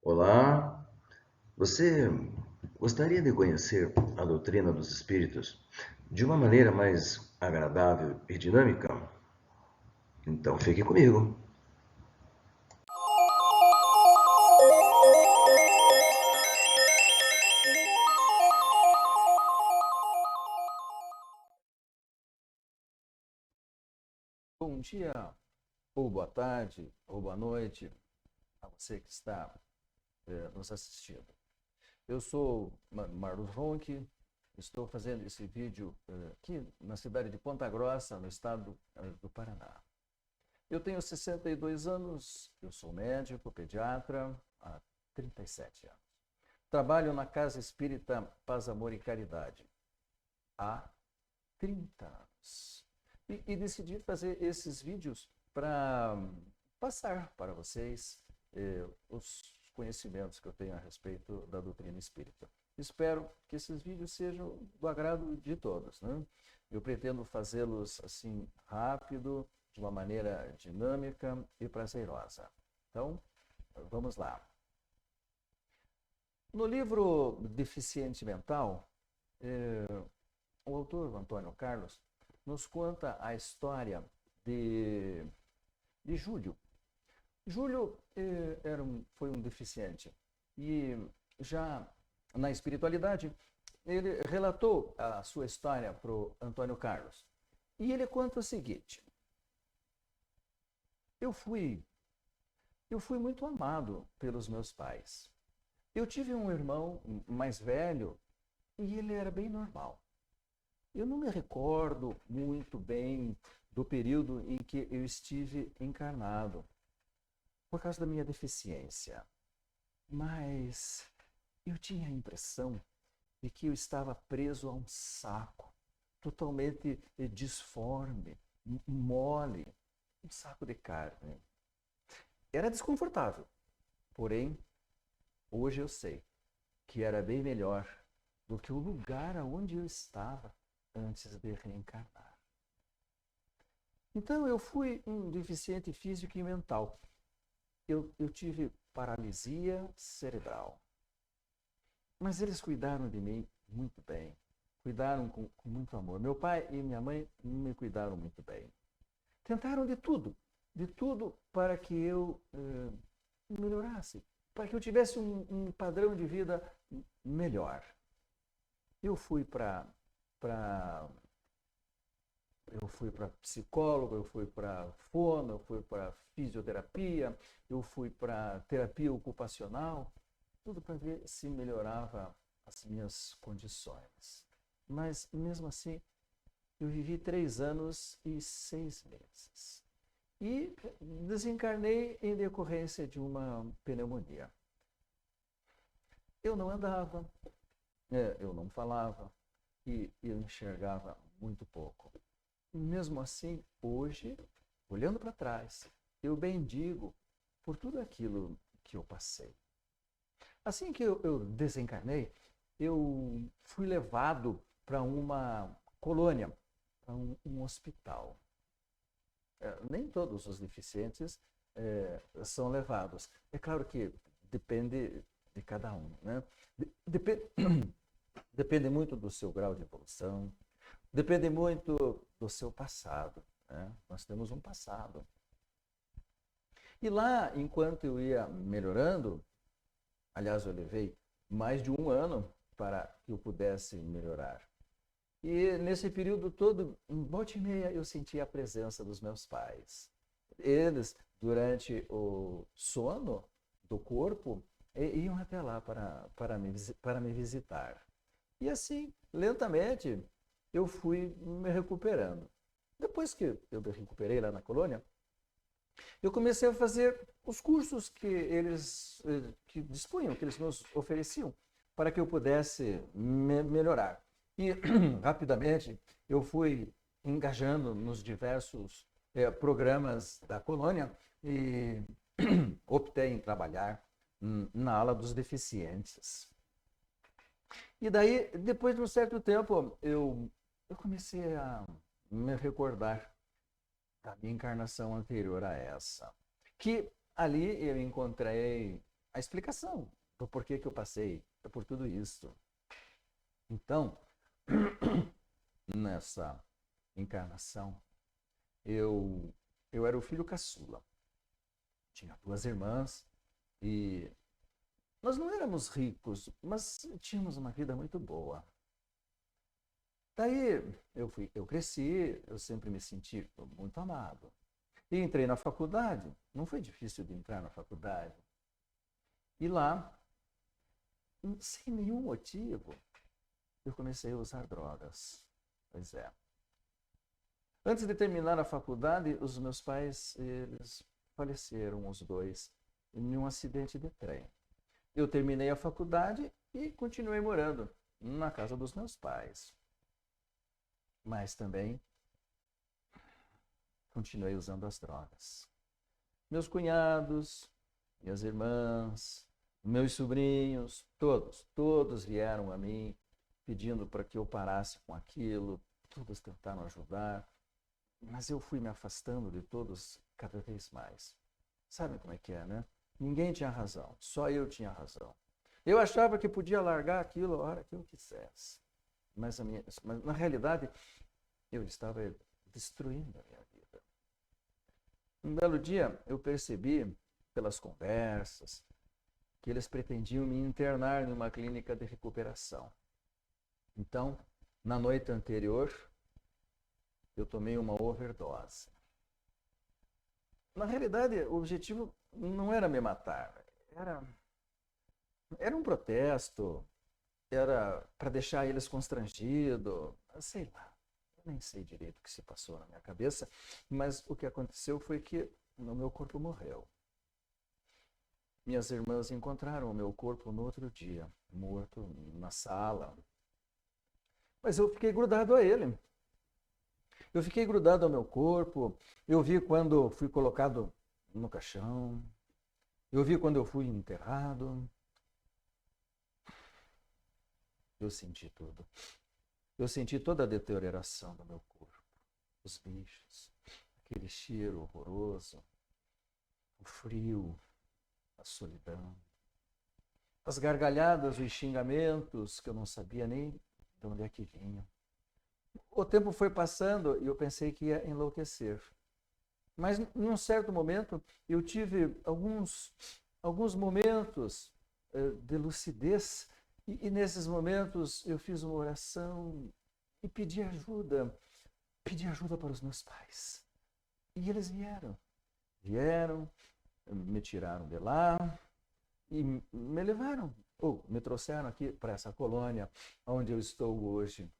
Olá, você gostaria de conhecer a doutrina dos espíritos de uma maneira mais agradável e dinâmica? Então fique comigo. Bom dia, ou boa tarde, ou boa noite a você que está nos assistindo. Eu sou Marlos Ronque, estou fazendo esse vídeo aqui na cidade de Ponta Grossa, no estado do Paraná. Eu tenho 62 anos, eu sou médico, pediatra, há 37 anos. Trabalho na Casa Espírita Paz, Amor e Caridade há 30 anos. E decidi fazer esses vídeos para passar para vocês os conhecimentos que eu tenho a respeito da doutrina espírita. Espero que esses vídeos sejam do agrado de todos, né? Eu pretendo fazê-los assim rápido, de uma maneira dinâmica e prazerosa. Então, vamos lá. No livro Deficiente Mental, o autor Antônio Carlos nos conta a história de Júlio. Júlio foi um deficiente e já na espiritualidade ele relatou a sua história para o Antônio Carlos. E ele conta o seguinte: eu fui, eu fui muito amado pelos meus pais. Eu tive um irmão mais velho e ele era bem normal. Eu não me recordo muito bem do período em que eu estive encarnado, por causa da minha deficiência. Mas eu tinha a impressão de que eu estava preso a um saco, totalmente disforme, mole, um saco de carne. Era desconfortável, porém, hoje eu sei que era bem melhor do que o lugar aonde eu estava antes de reencarnar. Então eu fui um deficiente físico e mental. Eu tive paralisia cerebral. Mas eles cuidaram de mim muito bem. Cuidaram com muito amor. Meu pai e minha mãe me cuidaram muito bem. Tentaram de tudo para que eu melhorasse, para que eu tivesse um padrão de vida melhor. Eu fui para eu fui para psicólogo, eu fui para fono, eu fui para fisioterapia, eu fui para terapia ocupacional, tudo para ver se melhorava as minhas condições. Mas, mesmo assim, eu vivi 3 anos e 6 meses. E desencarnei em decorrência de uma pneumonia. Eu não andava, eu não falava e eu enxergava muito pouco. Mesmo assim, hoje, olhando para trás, eu bendigo por tudo aquilo que eu passei. Assim que eu desencarnei, eu fui levado para uma colônia, para um hospital. Nem todos os deficientes são levados. É claro que depende de cada um, né? Depende, depende muito do seu grau de evolução, depende muito do seu passado, né? Nós temos um passado. E lá, enquanto eu ia melhorando, aliás, eu levei mais de um ano para que eu pudesse melhorar. E nesse período todo, em volta e meia, eu sentia a presença dos meus pais. Eles, durante o sono do corpo, iam até lá para me visitar. E assim, lentamente, eu fui me recuperando. Depois que eu me recuperei lá na colônia, eu comecei a fazer os cursos que eles que dispunham, que eles nos ofereciam, para que eu pudesse melhorar. E rapidamente eu fui engajando nos diversos programas da colônia e optei em trabalhar na ala dos deficientes. E daí, depois de um certo tempo, eu comecei a me recordar da minha encarnação anterior a essa. Que ali eu encontrei a explicação do porquê que eu passei por tudo isso. Então, nessa encarnação, eu era o filho caçula. Tinha 2 irmãs e nós não éramos ricos, mas tínhamos uma vida muito boa. Daí eu cresci, eu sempre me senti muito amado. E entrei na faculdade, não foi difícil de entrar na faculdade. E lá, sem nenhum motivo, eu comecei a usar drogas. Pois é. Antes de terminar a faculdade, os meus pais, eles faleceram, os 2, em um acidente de trem. Eu terminei a faculdade e continuei morando na casa dos meus pais. Mas também continuei usando as drogas. Meus cunhados, minhas irmãs, meus sobrinhos, todos vieram a mim pedindo para que eu parasse com aquilo, todos tentaram ajudar, mas eu fui me afastando de todos cada vez mais. Sabe como é que é, né? Ninguém tinha razão, só eu tinha razão. Eu achava que podia largar aquilo a hora que eu quisesse, mas na realidade eu estava destruindo a minha vida. Um belo dia eu percebi, pelas conversas, que eles pretendiam me internar em uma clínica de recuperação. Então, na noite anterior, eu tomei uma overdose. Na realidade, o objetivo não era me matar, era um protesto, era para deixar eles constrangidos, sei lá. Eu nem sei direito o que se passou na minha cabeça, mas o que aconteceu foi que o meu corpo morreu. Minhas irmãs encontraram o meu corpo no outro dia, morto na sala. Mas eu fiquei grudado a ele. Eu fiquei grudado ao meu corpo. Eu vi quando fui colocado no caixão. Eu vi quando eu fui enterrado. Eu senti tudo. Eu senti toda a deterioração do meu corpo. Os bichos, aquele cheiro horroroso, o frio, a solidão, as gargalhadas, os xingamentos que eu não sabia nem de onde é que vinham. O tempo foi passando e eu pensei que ia enlouquecer. Mas, num certo momento, eu tive alguns momentos de lucidez e nesses momentos eu fiz uma oração e pedi ajuda para os meus pais. E eles vieram, me tiraram de lá e me levaram, ou me trouxeram aqui para essa colônia onde eu estou hoje.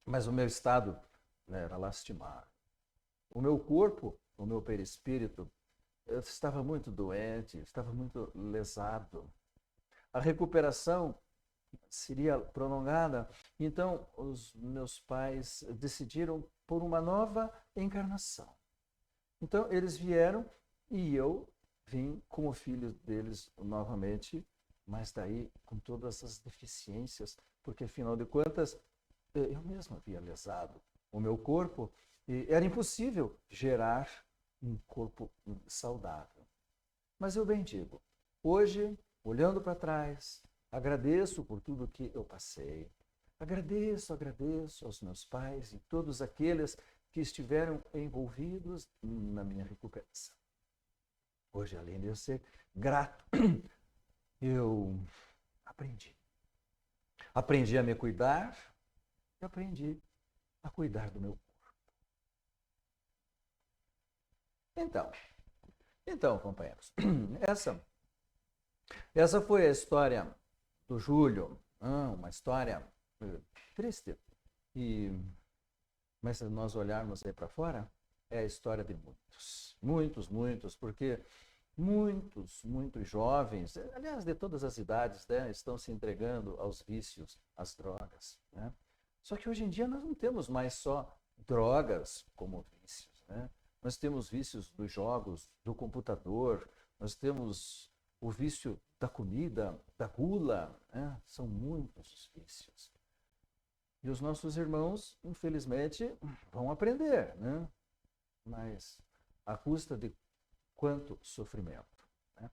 Mas o meu estado, né, era lastimável. O meu corpo, o meu perispírito, eu estava muito doente, estava muito lesado. A recuperação seria prolongada, então os meus pais decidiram por uma nova encarnação. Então eles vieram e eu vim como filho deles novamente, mas daí com todas as deficiências, porque afinal de contas eu mesmo havia lesado o meu corpo e era impossível gerar um corpo saudável. Mas eu bendigo. Hoje, olhando para trás, agradeço por tudo que eu passei. Agradeço aos meus pais e todos aqueles que estiveram envolvidos na minha recuperação. Hoje, além de eu ser grato, eu aprendi. Aprendi a me cuidar e aprendi a cuidar do meu corpo. Então, companheiros, essa foi a história do Júlio, uma história triste. Mas se nós olharmos aí para fora, é a história de muitos, porque muitos jovens, aliás, de todas as idades, né, estão se entregando aos vícios, às drogas, né? Só que hoje em dia nós não temos mais só drogas como vícios, né? Nós temos vícios dos jogos, do computador, nós temos o vício da comida, da gula, né? São muitos os vícios. E os nossos irmãos, infelizmente, vão aprender, né? Mas à custa de quanto sofrimento, né?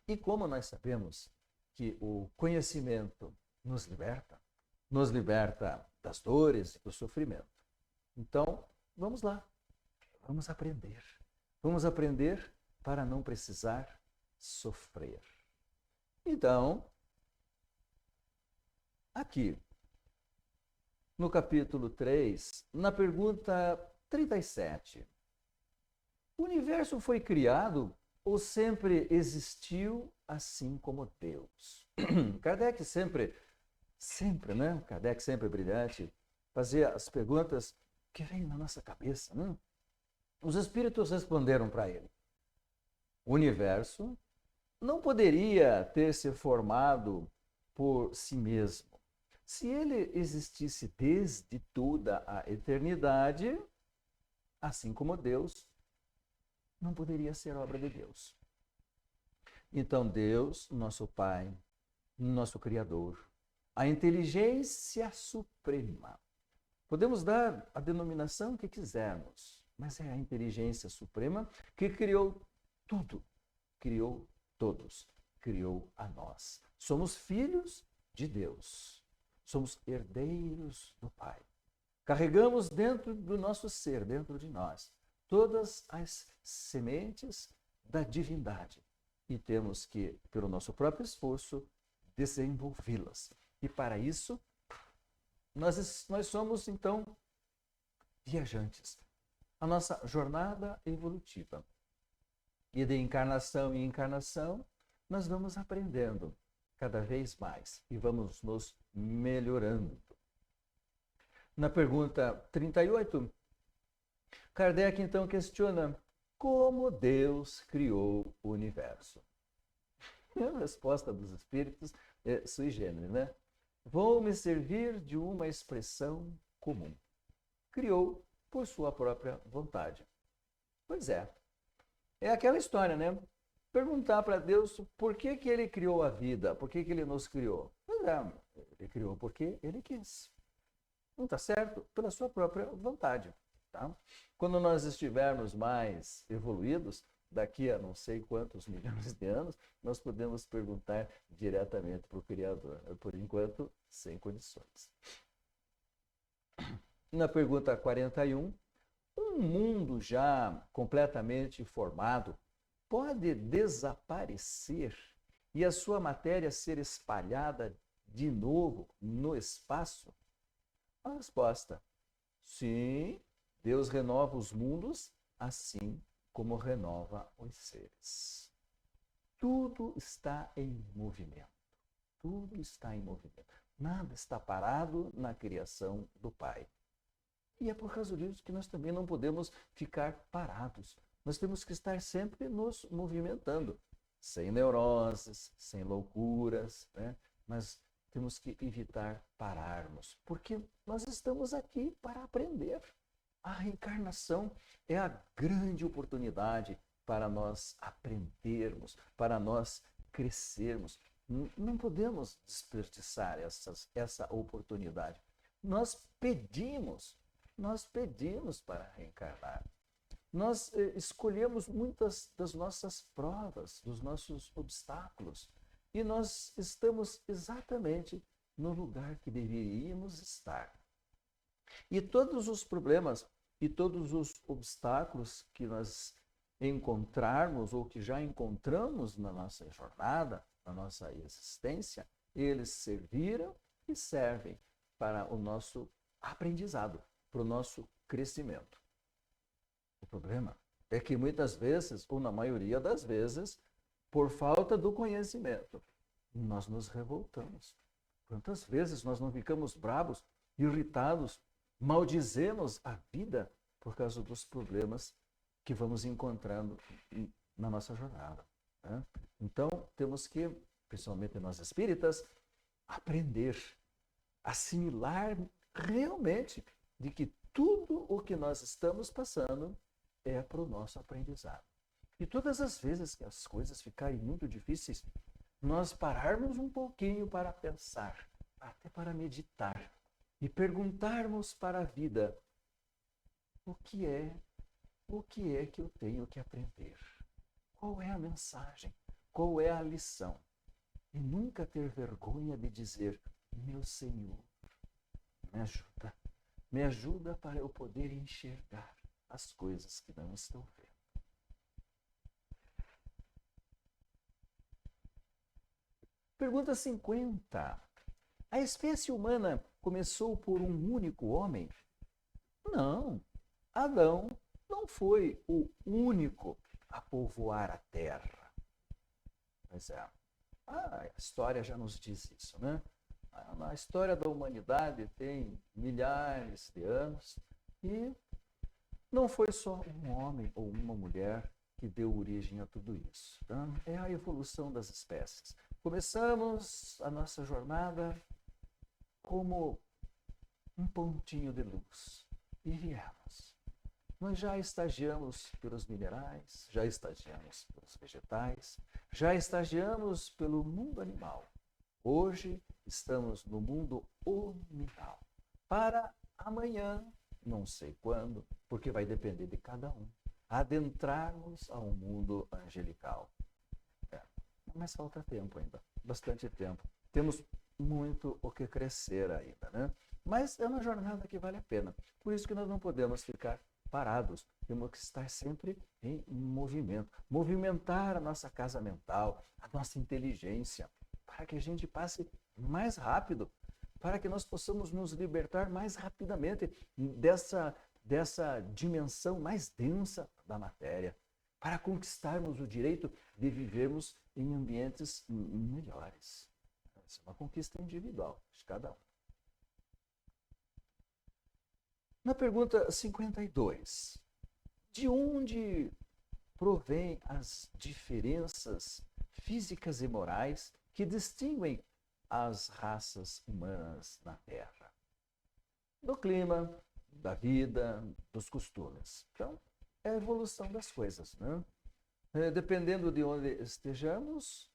E como nós sabemos que o conhecimento nos liberta das dores e do sofrimento. Então, vamos lá, vamos aprender. Vamos aprender para não precisar sofrer. Então, aqui, no capítulo 3, na pergunta 37, o universo foi criado ou sempre existiu assim como Deus? Kardec sempre, né? Kardec sempre brilhante, fazia as perguntas que vêm na nossa cabeça, né? Os espíritos responderam para ele. O universo não poderia ter se formado por si mesmo. Se ele existisse desde toda a eternidade, assim como Deus, não poderia ser obra de Deus. Então Deus, nosso Pai, nosso Criador, a inteligência suprema. Podemos dar a denominação que quisermos, mas é a inteligência suprema que criou tudo, criou todos, criou a nós. Somos filhos de Deus, somos herdeiros do Pai. Carregamos dentro do nosso ser, dentro de nós, todas as sementes da divindade e temos que, pelo nosso próprio esforço, desenvolvê-las. E para isso, nós somos, então, viajantes. A nossa jornada evolutiva. E de encarnação em encarnação, nós vamos aprendendo cada vez mais e vamos nos melhorando. Na pergunta 38, Kardec então questiona como Deus criou o universo. A resposta dos espíritos é sui generis, né? Vou me servir de uma expressão comum. Criou por sua própria vontade. Pois é. É aquela história, né? Perguntar para Deus por que ele criou a vida, por que ele nos criou. Pois é, ele criou porque ele quis. Não está certo? Pela sua própria vontade. Tá? Quando nós estivermos mais evoluídos, daqui a não sei quantos milhões de anos, nós podemos perguntar diretamente para o Criador. Por enquanto, sem condições. Na pergunta 41, um mundo já completamente formado pode desaparecer e a sua matéria ser espalhada de novo no espaço? A resposta: sim, Deus renova os mundos assim como renova os seres. Tudo está em movimento. Tudo está em movimento. Nada está parado na criação do Pai. E é por causa disso que nós também não podemos ficar parados. Nós temos que estar sempre nos movimentando, sem neuroses, sem loucuras, né? Mas temos que evitar pararmos, porque nós estamos aqui para aprender. A reencarnação é a grande oportunidade para nós aprendermos, para nós crescermos. Não podemos desperdiçar essa oportunidade. Nós pedimos para reencarnar. Nós escolhemos muitas das nossas provas, dos nossos obstáculos, e nós estamos exatamente no lugar que deveríamos estar. E todos os problemas e todos os obstáculos que nós encontrarmos ou que já encontramos na nossa jornada, na nossa existência, eles serviram e servem para o nosso aprendizado, para o nosso crescimento. O problema é que muitas vezes, ou na maioria das vezes, por falta do conhecimento, nós nos revoltamos. Quantas vezes nós não ficamos bravos, irritados, maldizemos a vida por causa dos problemas que vamos encontrando na nossa jornada, né? Então, temos que, principalmente nós espíritas, aprender, assimilar realmente de que tudo o que nós estamos passando é para o nosso aprendizado. E todas as vezes que as coisas ficarem muito difíceis, nós pararmos um pouquinho para pensar, até para meditar, e perguntarmos para a vida: o que é que eu tenho que aprender? Qual é a mensagem? qual é a lição. E nunca ter vergonha de dizer: meu Senhor, me ajuda. Me ajuda para eu poder enxergar as coisas que não estou vendo. Pergunta 50. A espécie humana começou por um único homem? Não. Adão não foi o único a povoar a terra. Pois é. A história já nos diz isso, né? A história da humanidade tem milhares de anos e não foi só um homem ou uma mulher que deu origem a tudo isso. Tá? É a evolução das espécies. Começamos a nossa jornada como um pontinho de luz e viemos. Nós já estagiamos pelos minerais, já estagiamos pelos vegetais, já estagiamos pelo mundo animal. Hoje estamos no mundo hominal. Para amanhã, não sei quando, porque vai depender de cada um, adentrarmos ao mundo angelical. Mas falta tempo ainda, bastante tempo. Temos muito o que crescer ainda, né? Mas é uma jornada que vale a pena. Por isso que nós não podemos ficar parados. Temos que estar sempre em movimento. Movimentar a nossa casa mental, a nossa inteligência, para que a gente passe mais rápido, para que nós possamos nos libertar mais rapidamente dessa dimensão mais densa da matéria, para conquistarmos o direito de vivermos em ambientes melhores. Essa é uma conquista individual de cada um. Na pergunta 52, de onde provém as diferenças físicas e morais que distinguem as raças humanas na Terra? Do clima, da vida, dos costumes. Então, é a evolução das coisas, né? Dependendo de onde estejamos,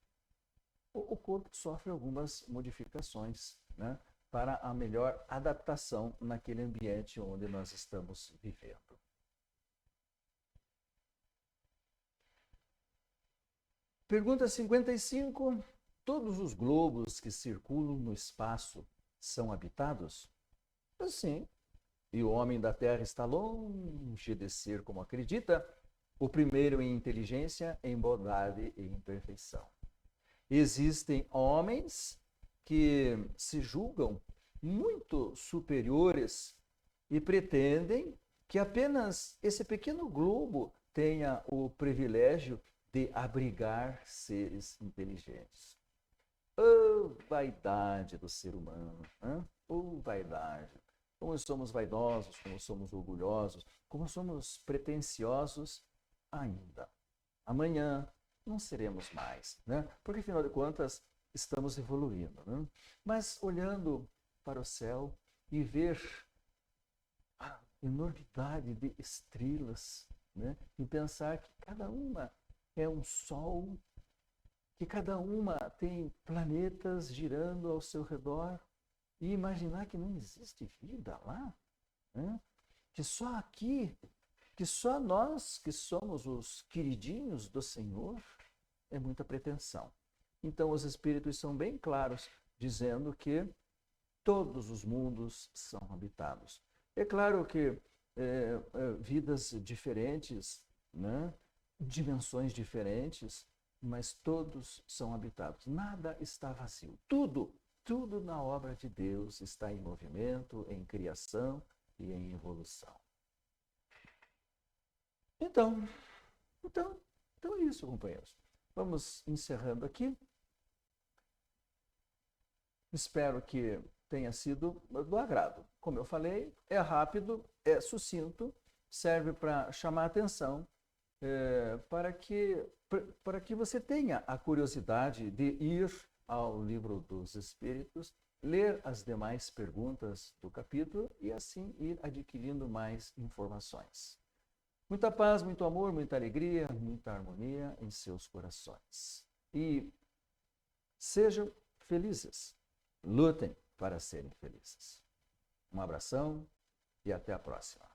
o corpo sofre algumas modificações, né? Para a melhor adaptação naquele ambiente onde nós estamos vivendo. Pergunta 55. Todos os globos que circulam no espaço são habitados? Sim. E o homem da Terra está longe de ser como acredita, o primeiro em inteligência, em bondade e em perfeição. Existem homens que se julgam muito superiores e pretendem que apenas esse pequeno globo tenha o privilégio de abrigar seres inteligentes. Oh, vaidade do ser humano, hein? Oh, vaidade. Como somos vaidosos, como somos orgulhosos, como somos pretensiosos ainda. Amanhã não seremos mais, né? Porque, afinal de contas, estamos evoluindo, né? Mas olhando para o céu e ver a enormidade de estrelas, né? E pensar que cada uma é um sol, que cada uma tem planetas girando ao seu redor, e imaginar que não existe vida lá, né? Que só aqui, que só nós que somos os queridinhos do Senhor, é muita pretensão. Então os espíritos são bem claros, dizendo que todos os mundos são habitados. É claro que vidas diferentes, né? Dimensões diferentes, mas todos são habitados. Nada está vazio. Tudo na obra de Deus está em movimento, em criação e em evolução. Então é isso, companheiros. Vamos encerrando aqui. Espero que tenha sido do agrado. Como eu falei, é rápido, é sucinto, serve para chamar a atenção, para que você tenha a curiosidade de ir ao Livro dos Espíritos, ler as demais perguntas do capítulo e assim ir adquirindo mais informações. Muita paz, muito amor, muita alegria, muita harmonia em seus corações. E sejam felizes. Lutem para serem felizes. Um abração e até a próxima.